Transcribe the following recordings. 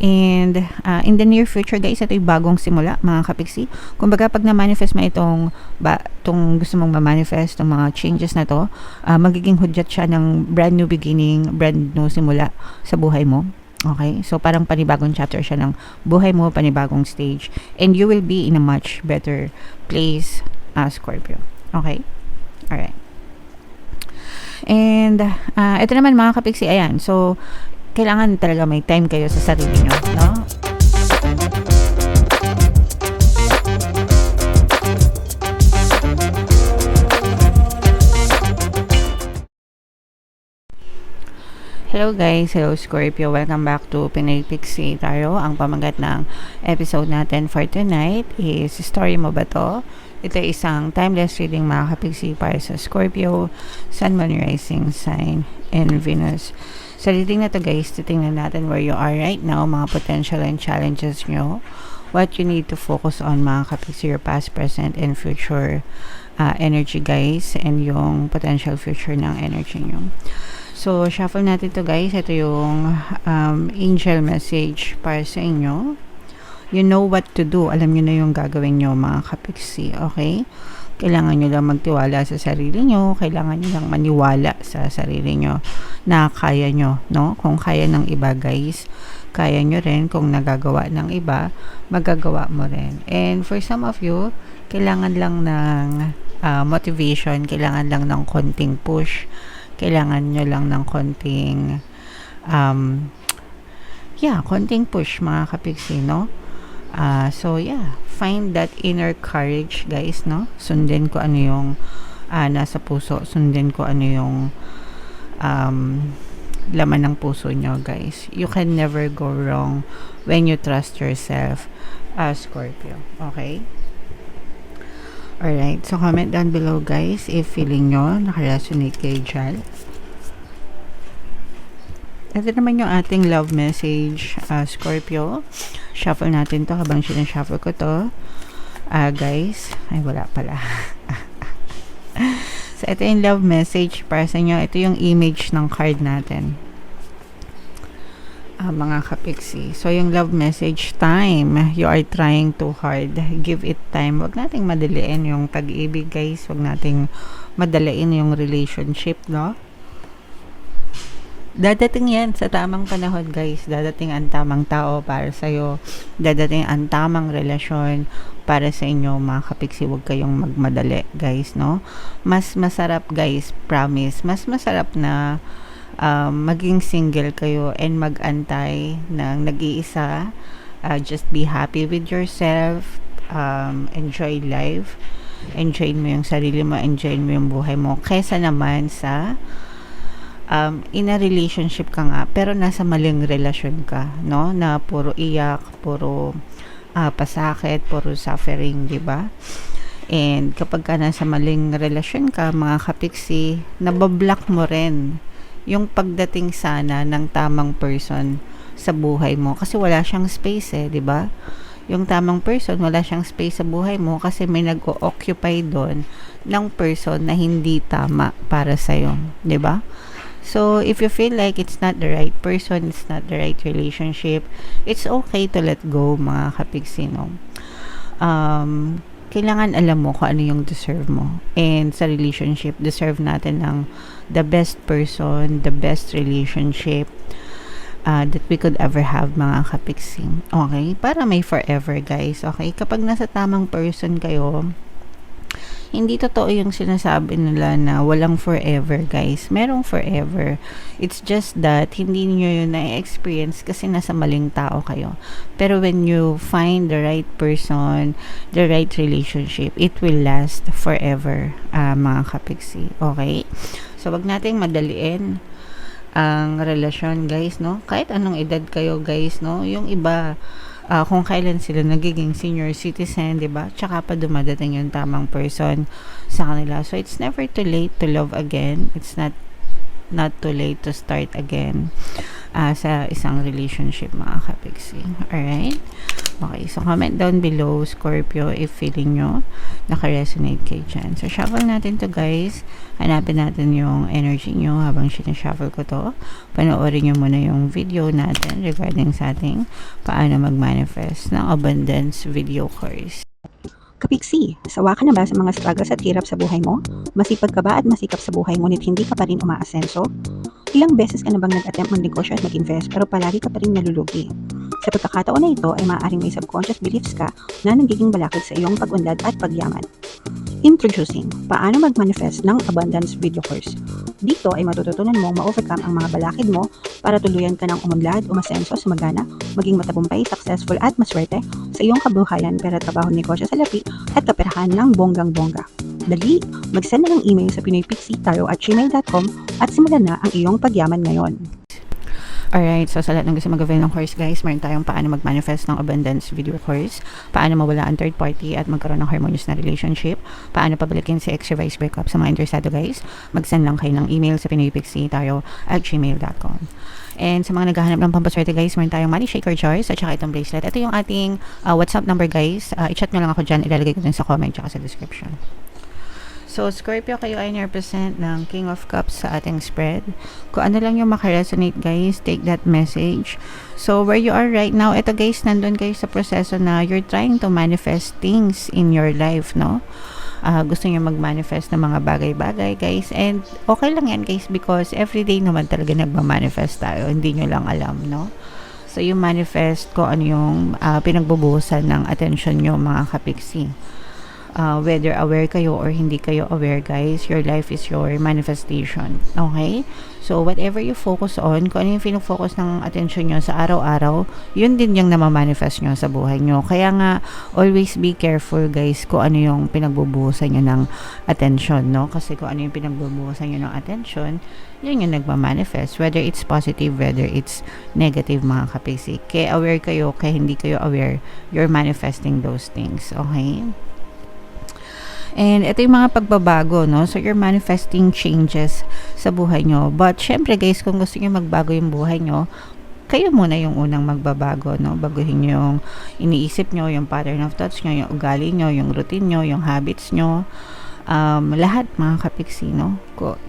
And in the near future guys, ito yung bagong simula mga kapiksi. Kumbaga pag na-manifest mo itong gusto mong ma-manifest, itong mga changes na to, magiging hudyat siya ng brand new beginning, brand new simula sa buhay mo. Okay? So parang panibagong chapter siya ng buhay mo, panibagong stage. And you will be in a much better place, Scorpio. Okay? Alright. And ito naman mga kapiksi, ayan. So kailangan talaga may time kayo sa sarili nyo, no? Hello guys, hello Scorpio, welcome back to Pinay Pixie Tarot. Ang pamagat ng episode natin for tonight is Story Mo Ba To? Ito ay isang timeless reading mga kapiksi para sa Scorpio, Sun, Moon, Rising Sign, and Venus. Sa reading na to guys, titingnan natin where you are right now, mga potential and challenges nyo, what you need to focus on mga kapiksi, your past, present, and future energy guys, and yung potential future ng energy nyo. So, shuffle natin to guys. Ito yung angel message para sa inyo. You know what to do. Alam nyo na yung gagawin nyo mga kapiksi, okay? Kailangan nyo lang magtiwala sa sarili nyo. Kailangan nyo lang maniwala sa sarili nyo na kaya nyo, no? Kung kaya ng iba, guys, kaya nyo rin. Kung nagagawa ng iba, magagawa mo rin. And for some of you, kailangan lang ng motivation. Kailangan lang ng konting push. Kailangan nyo lang ng konting konting push mga kapiksi, no? So yeah, find that inner courage guys, no? Sundin ko ano yung nasa puso, sundin ko ano yung laman ng puso nyo guys. You can never go wrong when you trust yourself, Scorpio, okay? Alright, so comment down below guys if feeling nyo nakaresonate kayo dyan. Ito naman yung ating love message, Scorpio. Shuffle natin to habang sinashuffle ko to. Guys, ay wala pala. So, ito yung love message para sa inyo. Ito yung image ng card natin. Mga kapiksi. So, yung love message, time. You are trying too hard. Give it time. Huwag nating madaliin yung pag-ibig, guys. Huwag nating madaliin yung relationship, no? Dadating yan sa tamang panahon, guys. Dadating ang tamang tao para sa'yo. Dadating ang tamang relasyon para sa inyo, mga kapiksi. Huwag kayong magmadali, guys, no? Mas masarap, guys, promise. Mas masarap na maging single kayo and mag-antay ng nag-iisa. Just be happy with yourself. Enjoy life. Enjoy mo yung sarili mo. Enjoy mo yung buhay mo. Kesa naman sa in a relationship ka nga pero nasa maling relasyon ka, no? Na puro iyak, puro pasakit, puro suffering, di ba? And kapag ka nasa maling relasyon ka, mga kapiksi, nabablock mo rin yung pagdating sana ng tamang person sa buhay mo kasi wala siyang space di ba? Yung tamang person, wala siyang space sa buhay mo kasi may nag-o-occupy doon ng person na hindi tama para sa'yo, di ba? So, if you feel like it's not the right person, it's not the right relationship, it's okay to let go, mga kapiksi, no? Kailangan alam mo kung ano yung deserve mo. And sa relationship, deserve natin ng the best person, the best relationship that we could ever have, mga kapiksi. Okay? Para may forever, guys. Okay? Kapag nasa tamang person kayo, hindi totoo yung sinasabi nila na walang forever, guys. Merong forever. It's just that hindi niyo yun na-experience kasi nasa maling tao kayo. Pero when you find the right person, the right relationship, it will last forever, mga kapiksi. Okay? So, wag nating madaliin ang relasyon, guys, no? Kahit anong edad kayo, guys, no? Yung iba, kung kailan sila nagiging senior citizen, diba? Tsaka pa dumadating yung tamang person sa kanila. So, it's never too late to love again. It's not too late to start again sa isang relationship, mga kapiksi. Alright? Okay, so comment down below, Scorpio, if feeling nyo naka-resonate kayo dyan. So, shuffle natin to guys. Hanapin natin yung energy nyo habang sinashuffle ko to. Panoorin nyo muna yung video natin regarding sa ating paano mag-manifest ng abundance video course. Kapiksi, sawa ka na ba sa mga struggles at hirap sa buhay mo? Masipag ka ba at masikap sa buhay ngunit hindi ka pa rin umaasenso? Ilang beses ka na bang nag-attempt magnegosyo at mag-invest pero palagi ka pa rin nalulugi? Sa pagkakataon na ito ay maaaring may subconscious beliefs ka na nagiging balakid sa iyong pag-unlad at pagyaman. Introducing, paano mag-manifest ng abundance video course. Dito ay matututunan mong ma-overcome ang mga balakid mo para tuluyan ka ng umunlad, umasenso, sumagana, maging matagumpay, successful at maswerte sa iyong kabuhayan, pera, trabaho, negosyo sa lapi at kaperahan ng bonggang-bongga. Dali, mag-send na ng email sa pinoypixie@gmail.com at simulan na ang iyong pagyaman ngayon. Alright, so sa lahat ng gusto mag-avail ng course guys, meron tayong paano mag-manifest ng abundance video course, paano mawala ang third party at magkaroon ng harmonious na relationship, paano pabalikin si ex-revised breakup. Sa mga interesado guys, mag-send lang kayo ng email sa pinoypixie@gmail.com. And sa mga naghahanap ng pampaswerte guys, meron tayong money shaker jars at saka itong bracelet. Ito yung ating WhatsApp number guys. I-chat nyo lang ako dyan, ilalagay ko din sa comment at sa description. So, Scorpio, kayo ay represent ng King of Cups sa ating spread. Kung ano lang yung makaresonate, guys, take that message. So, where you are right now, ito guys, nandun kayo sa proseso na you're trying to manifest things in your life, no? Gusto nyo mag-manifest ng mga bagay-bagay, guys. And okay lang yan, guys, because everyday naman talaga nagma-manifest tayo. Hindi nyo lang alam, no? So, yung manifest ko ano yung pinagbubuhusan ng attention nyo, mga kapiksi. Whether aware kayo or hindi kayo aware guys, your life is your manifestation. Okay? So, whatever you focus on, kung ano yung pinag-focus ng attention nyo sa araw-araw, yun din yung namamanifest nyo sa buhay nyo. Kaya nga, always be careful guys kung ano yung pinagbubuhusan nyo ng attention, no? Kasi kung ano yung pinagbubuhusan nyo ng attention, yun yung nagmamanifest. Whether it's positive, whether it's negative, mga kapisi. Kaya aware kayo, kaya hindi kayo aware, you're manifesting those things. Okay? And ito yung mga pagbabago, no? So, you're manifesting changes sa buhay nyo. But, syempre guys, kung gusto nyo magbago yung buhay nyo, kayo muna yung unang magbabago, no? Baguhin nyo yung iniisip nyo, yung pattern of thoughts nyo, yung ugali nyo, yung routine nyo, yung habits nyo. Lahat, mga kapiksi, no?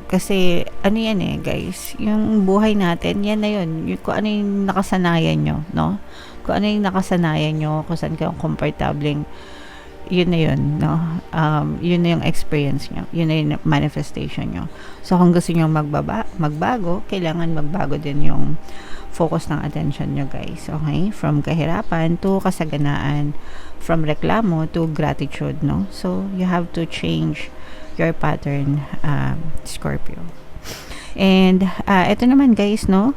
Kasi, ano yan guys? Yung buhay natin, yan na yun. Kung ano yung nakasanayan nyo, no? Kung ano yung nakasanayan nyo, kung saan kayong komportabling, yun na yun, no? Yun na yung experience nyo. Yun na yung manifestation nyo. So, kung gusto nyo magbago, kailangan magbago din yung focus ng attention nyo, guys. Okay? From kahirapan to kasaganaan. From reklamo to gratitude, no? So, you have to change your pattern, Scorpio. And, ito naman, guys, no?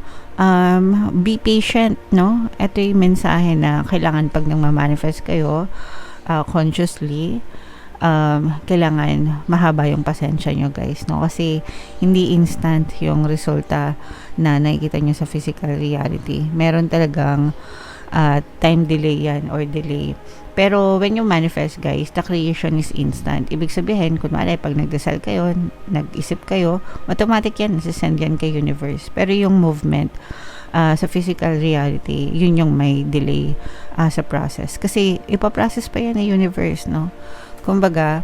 Be patient, no? Ito yung mensahe na kailangan pag nang-manifest kayo, consciously, kailangan mahaba yung pasensya nyo guys, no? Kasi hindi instant yung resulta na nakikita nyo sa physical reality. Meron talagang time delay yan or delay. Pero when you manifest guys, the creation is instant. Ibig sabihin, kunwari pag nagdasal kayo, nag-isip kayo, automatic yan, nasisend yan kay universe. Pero yung movement sa physical reality, yun yung may delay sa process. Kasi ipaprocess pa yan ng universe, no? Kumbaga,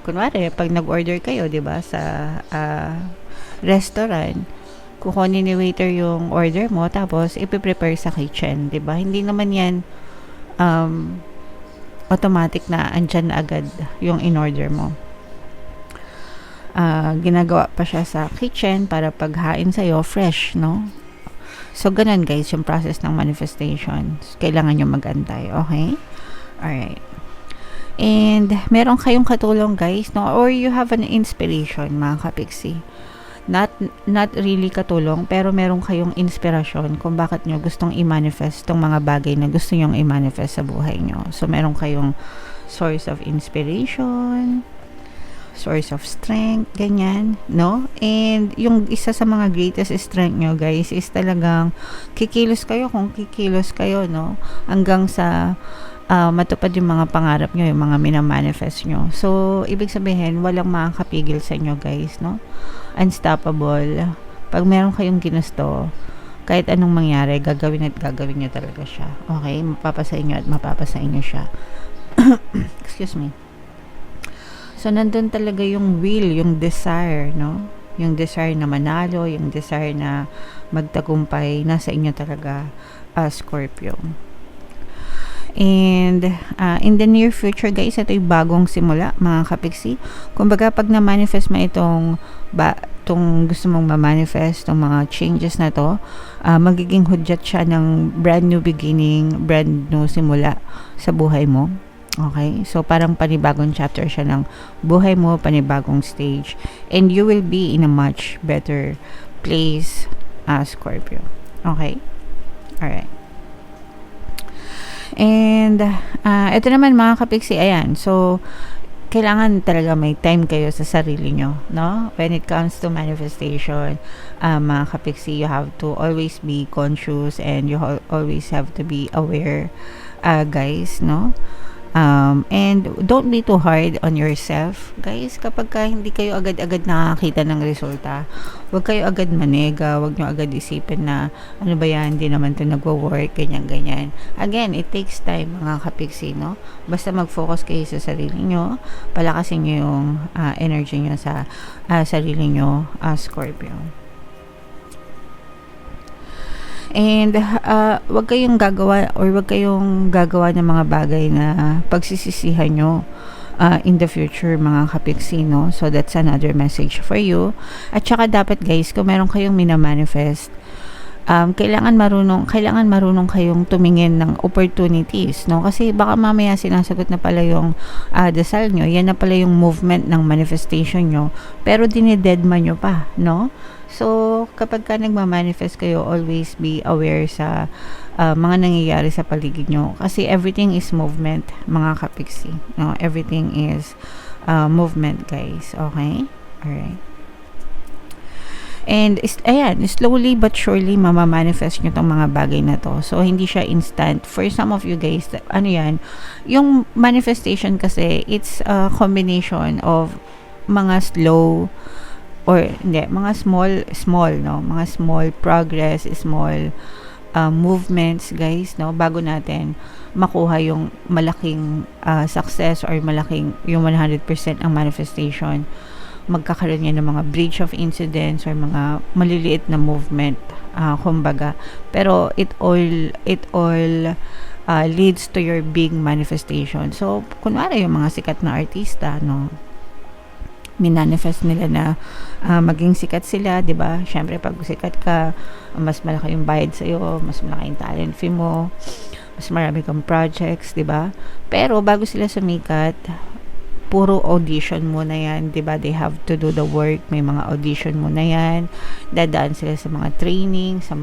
kunwari, pag nag-order kayo, di ba, sa restaurant, kukunin ni waiter yung order mo, tapos ipiprepare sa kitchen, di ba? Hindi naman yan automatic na andyan na agad yung in-order mo. Ginagawa pa siya sa kitchen para paghain sa'yo, fresh, no? So, ganun guys, yung process ng manifestation. Kailangan nyo mag-antay, okay? Alright. And, meron kayong katulong guys, no? Or you have an inspiration, mga kapiksi. Not really katulong, pero meron kayong inspirasyon kung bakit nyo gustong i-manifest tong mga bagay na gusto nyong i-manifest sa buhay nyo. So, meron kayong source of inspiration, source of strength, ganyan, no? And yung isa sa mga greatest strength nyo, guys, is talagang kikilos kayo kung kikilos kayo, no? Hanggang sa matupad yung mga pangarap nyo, yung mga minamanifest nyo. So, ibig sabihin, walang makakapigil sa inyo, guys, no? Unstoppable. Pag meron kayong ginusto, kahit anong mangyari, gagawin at gagawin nyo talaga siya. Okay? Mapapasa inyo at mapapasa inyo siya. Excuse me. So, nandun talaga yung will, yung desire, no? Yung desire na manalo, yung desire na magtagumpay, nasa inyo talaga, Scorpio. And in the near future guys, ito yung bagong simula mga kapiksi. Kumbaga pag na-manifest mo itong gusto mong ma-manifest, itong mga changes na to, magiging hudyat siya ng brand new beginning, brand new simula sa buhay mo. Okay? So parang panibagong chapter siya ng buhay mo, panibagong stage. And you will be in a much better place, Scorpio. Okay? Alright. And ito naman mga kapiksi, ayan, so kailangan talaga may time kayo sa sarili nyo, no? When it comes to manifestation, mga kapiksi, you have to always be conscious and you always have to be aware, guys, no? And don't be too hard on yourself, guys. Kapag hindi kayo agad-agad nakakita ng resulta, huwag kayo agad manega, huwag nyo agad isipin na ano ba yan, hindi naman to nagwo-work, ganyan-ganyan. Again, it takes time mga kapiksi, no? Basta mag-focus kayo sa sarili nyo, palakasin nyo yung energy nyo sa sarili nyo, Scorpio. And wag kayong gagawa ng mga bagay na pagsisisihan nyo in the future mga kapiksi, no? So that's another message for you. At saka dapat guys, kung meron kayong minamanifest, kailangan marunong kayong tumingin ng opportunities, no? Kasi baka mamaya sinasagot na pala yung dasal nyo, yan na pala yung movement ng manifestation nyo, pero dinidedma nyo pa, no? So, kapag ka nagmamanifest kayo, always be aware sa mga nangyayari sa paligid nyo. Kasi everything is movement, mga kapiksi. No? Everything is movement, guys. Okay? Alright. And, ayan, slowly but surely, mamamanifest nyo tong mga bagay na to. So, hindi siya instant. For some of you guys, ano yan, yung manifestation kasi, it's a combination of mga slow, or hindi, mga small, no? Mga small progress, small movements, guys, no? Bago natin makuha yung malaking success or malaking, yung 100% ang manifestation. Magkakaroon yan ng mga bridge of incidents or mga maliliit na movement, kumbaga. Pero it all leads to your big manifestation. So, kunwari yung mga sikat na artista, no? Minanifest nila na maging sikat sila, 'di ba? Syempre pag sikat ka, mas malaki yung bayad sa iyo, mas malaki yung talent fee mo, mas marami kang projects, 'di ba? Pero bago sila sumikat, puro audition muna yan, 'di ba? They have to do the work, may mga audition muna yan. Dadaan sila sa mga training, sa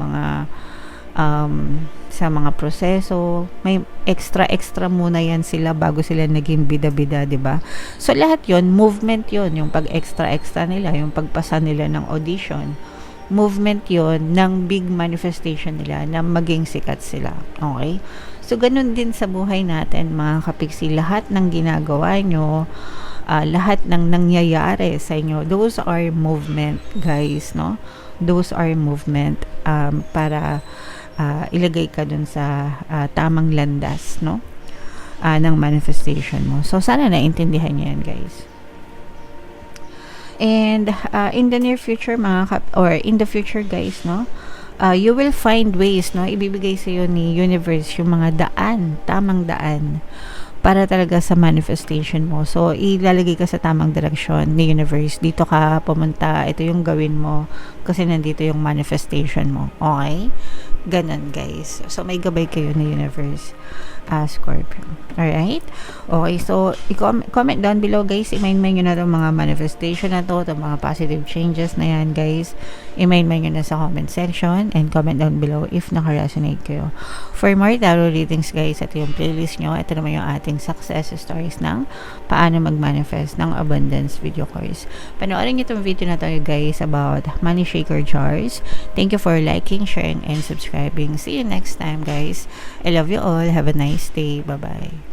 mga proseso, may extra muna yan sila bago sila naging bida-bida, 'di ba? So lahat 'yon, movement 'yon, yung pag-extra nila, yung pagpasa nila ng audition. Movement 'yon ng big manifestation nila na maging sikat sila. Okay? So ganun din sa buhay natin, mga kapiksi, lahat ng ginagawa nyo, lahat ng nangyayari sa inyo, those are movement, guys, no? Those are movement para ilagay ka dun sa tamang landas, no? Ng manifestation mo. So, sana naintindihan niyo yan, guys. And in the near future, in the future, guys, no? You will find ways, no? Ibibigay sa iyo ni universe yung mga tamang daan para talaga sa manifestation mo. So, ilalagay ka sa tamang direksyon ni universe. Dito ka pumunta, ito yung gawin mo kasi nandito yung manifestation mo. Okay? Ganon, guys. So, may gabay kayo ni universe, Scorpio. Alright? Okay, so, comment down below, guys. I-mind nyo na itong mga manifestation na to, itong mga positive changes na yan, guys. I-mind nyo na sa comment section and comment down below if naka-resonate kayo. For more tarot readings, guys, ito yung playlist nyo. Ito naman yung ating success stories ng paano mag-manifest ng abundance video course. Panoorin nyo itong video na to, guys, about money shaker jars. Thank you for liking, sharing, and subscribing. See you next time, guys. I love you all. Have a nice day. Bye-bye.